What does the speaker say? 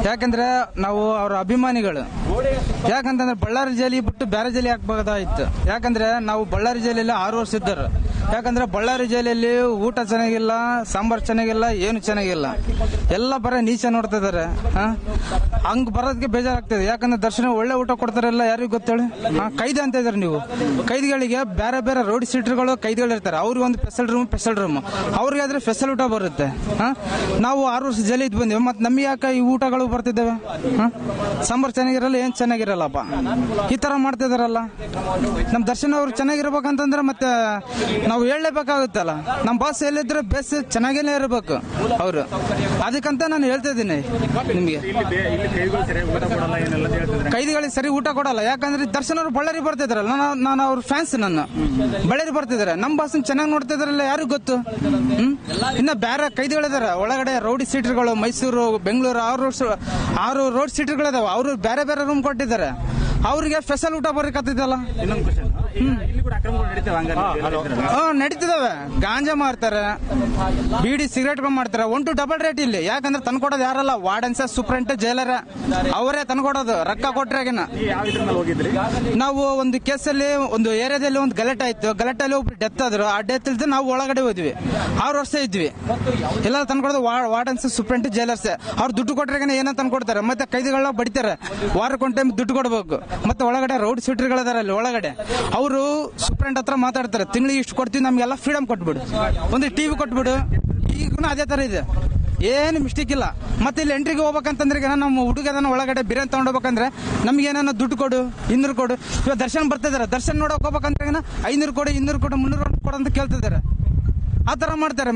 ಯಾಕಂದ್ರೆ ನಾವು ಅವ್ರ ಅಭಿಮಾನಿಗಳು. ಯಾಕಂತಂದ್ರೆ ಬಳ್ಳಾರಿ ಜೈಲಿ ಬಿಟ್ಟು ಬೇರೆ ಜೈಲಿ ಹಾಕ್ಬೋದಾಯ್ತು. ಯಾಕಂದ್ರೆ ನಾವು ಬಳ್ಳಾರಿ ಜೈಲಲ್ಲಿ 6 ವರ್ಷ ಇದ್ದರು. ಯಾಕಂದ್ರೆ ಬಳ್ಳಾರಿ ಜೈಲಲ್ಲಿ ಊಟ ಚೆನ್ನಾಗಿಲ್ಲ, ಸಾಂಬಾರ್ ಚೆನ್ನಾಗಿಲ್ಲ, ಏನು ಚೆನ್ನಾಗಿಲ್ಲ, ಎಲ್ಲ ಬರೀ ನೀಚ ನೋಡ್ತಾ ಇದಾರೆ. ಹಂಗ್ ಬರೋದಕ್ಕೆ ಬೇಜಾರಾಗ್ತದೆ. ಯಾಕಂದ್ರೆ ದರ್ಶನ ಒಳ್ಳೆ ಊಟ ಕೊಡ್ತಾರಲ್ಲ, ಯಾರಿಗೂ ಗೊತ್ತೇಳಿ. ಕೈದಿ ಅಂತ ಇದಾರೆ ನೀವು. ಕೈದಿಗಳಿಗೆ ಬೇರೆ ಬೇರೆ ರೋಡ್ ಸೀಟರ್ಗಳು ಕೈದಿಗಳು ಇರ್ತಾರೆ. ಅವ್ರಿಗೆ ಒಂದು ಸ್ಪೆಷಲ್ ರೂಮ್ ಅವ್ರಿಗೆ ಆದ್ರೆ ಸ್ಪೆಷಲ್ ಊಟ ಬರುತ್ತೆ. ನಾವು 6 ವರ್ಷ ಜೈಲಿ ಇದ್ ಬಂದಿವಿ, ಮತ್ತೆ ನಮಗೆ ಯಾಕೆ ಈ ಊಟಗಳು ಬರ್ತಿದ್ದಾವೆ? ಸಾಂಬಾರ್ ಚೆನ್ನಾಗಿರಲ್ಲ, ಏನ್ ಚೆನ್ನಾಗಿರಲ್ಲಪ್ಪ, ಈ ತರ ಮಾಡ್ತಿದಾರಲ್ಲ. ನಮ್ ದರ್ಶನ ಅವ್ರು ಚೆನ್ನಾಗಿರ್ಬೇಕಂತಂದ್ರೆ ಮತ್ತೆ ನಾವು ಹೇಳಲೇಬೇಕಾಗುತ್ತಲ್ಲ. ನಮ್ ಬಾಸ್ ಎಲ್ಲಿದ್ರೆ ಬೇಸ್ ಚೆನ್ನಾಗೇನೆ ಇರಬೇಕು ಅವ್ರು. ಅದಕ್ಕಂತ ನಾನು ಹೇಳ್ತಾ ಇದ್ದೀನಿ ನಿಮ್ಗೆ, ಕೈದಿಗಳಿಗೆ ಸರಿ ಊಟ ಕೊಡಲ್ಲ. ಯಾಕಂದ್ರೆ ದರ್ಶನ ಅವ್ರು ಬಳ್ಳಾರಿ ಬರ್ತಿದಾರಲ್ಲ, ನಾನು ಅವ್ರ ಫ್ಯಾನ್ಸ್, ನನ್ನ ಬಳ್ಳಾರಿ ಬರ್ತಿದಾರೆ. ನಮ್ ಬಾಸ್ ಚೆನ್ನಾಗಿ ನೋಡ್ತಿದಾರಲ್ಲ, ಯಾರಿಗೂ ಗೊತ್ತು. ಇನ್ನ ಬೇರೆ ಕೈದಿಗಳಿದಾರೆ ಒಳಗಡೆ, ರೌಡಿ ಸೀಟರ್ಗಳು, ಮೈಸೂರು, ಬೆಂಗಳೂರು 6 ರೋಡ್ ಸೀಟರ್ಗಳಿದಾವೆ. ಅವರು ಬೇರೆ ಬೇರೆ ರೂಮ್ ಕೊಟ್ಟಿದ್ದಾರೆ. ಅವ್ರಿಗೆ ಸ್ಪೆಷಲ್ ಊಟ ಬರಕತ್ತಿದ್ದಲ್ಲ. ನಡೀತಿದಾವೆ. ಗಾಂಜಾ ಮಾರ್ತಾರೆ, ಬೀಡಿ ಸಿಗರೇಟ್ಗಳು ಮಾಡ್ತಾರೆ. 1 to ಡಬಲ್ ರೇಟ್ ಇಲ್ಲಿ. ಯಾಕಂದ್ರೆ ತಂದ್ಕೊಡೋದು ಯಾರಲ್ಲ, ವಾರ್ಡನ್ಸ್, ಸೂಪ್ರೆಂಟ್, ಜೈಲರ್ ಅವರೇ ತಂದ್ಕೊಡೋದು ರೊಕ್ಕ ಕೊಟ್ರಾಗಿನ. ನಾವು ಒಂದು ಕೇಸಲ್ಲಿ ಒಂದು ಏರಿಯಾದಲ್ಲಿ ಒಂದು ಗಲಾಟೆ ಆಯ್ತು. ಗಲಾಟೆಯಲ್ಲಿ ಒಬ್ರು ಡೆತ್ ಆದ್ರು. ಆ ಡೆತ್ ಇಲ್ದ ನಾವು ಒಳಗಡೆ ಹೋದ್ವಿ. 6 ವರ್ಷ ಇದ್ವಿ. ಎಲ್ಲ ತಂದ್ಕೊಡೋದು ವಾರ್ಡನ್ಸ್, ಸೂಪ್ರೆಂಟ್, ಜೈಲರ್ಸ್. ಅವ್ರು ದುಡ್ಡು ಕೊಟ್ರಾಗಿನ ಏನೋ ತಂದ್ಕೊಡ್ತಾರೆ. ಮತ್ತೆ ಕೈದಿಗಳನ್ನ ಬಡಿತಾರೆ. ವಾರಕ್ಕೊಂದು ಟೈಮ್ ದುಡ್ಡು ಕೊಡ್ಬೇಕು. ಮತ್ತೆ ಒಳಗಡೆ ರೌಡ್ ಸೀಟರ್ಗಳಿದಾರೆ ಅಲ್ಲಿ ಒಳಗಡೆ. ಅವರು ಸೂಪ್ರೆಂಟ್ ಹತ್ರ ಮಾತಾಡ್ತಾರೆ, ತಿಂಗಳಿಗೆ ಇಷ್ಟು ಕೊಡ್ತೀವಿ, ನಮ್ಗೆಲ್ಲ ಫ್ರೀಡಮ್ ಕೊಟ್ಬಿಡು, ಒಂದು ಟಿವಿ ಕೊಟ್ಬಿಡು. ಈಗೂ ಅದೇ ತರ ಇದೆ, ಏನು ಮಿಸ್ಟೇಕ್ ಇಲ್ಲ. ಮತ್ತೆ ಇಲ್ಲಿ ಎಂಟ್ರಿಗೆ ಹೋಗ್ಬೇಕಂತಂದ್ರೆ ನಮ್ಮ ಹುಡುಗನ ಒಳಗಡೆ ಬಿರಿಯಾನಿ ತಗೊಂಡೋಗ್ಬೇಕಂದ್ರೆ ನಮ್ಗೆ ಏನಾನ ದುಡ್ಡು ಕೊಡು, 200 ಕೊಡು. ಇವಾಗ ದರ್ಶನ್ ಬರ್ತಿದಾರೆ, ದರ್ಶನ್ ನೋಡಕ್ ಹೋಗ್ಬೇಕಂದ್ರೆ 500 ಕೊಡು, 200 ಕೊಡು, 300 ಕೊಡು ಅಂತ ಕೇಳ್ತಿದ್ದಾರೆ. ಆ ತರ ಮಾಡ್ತಾರೆ.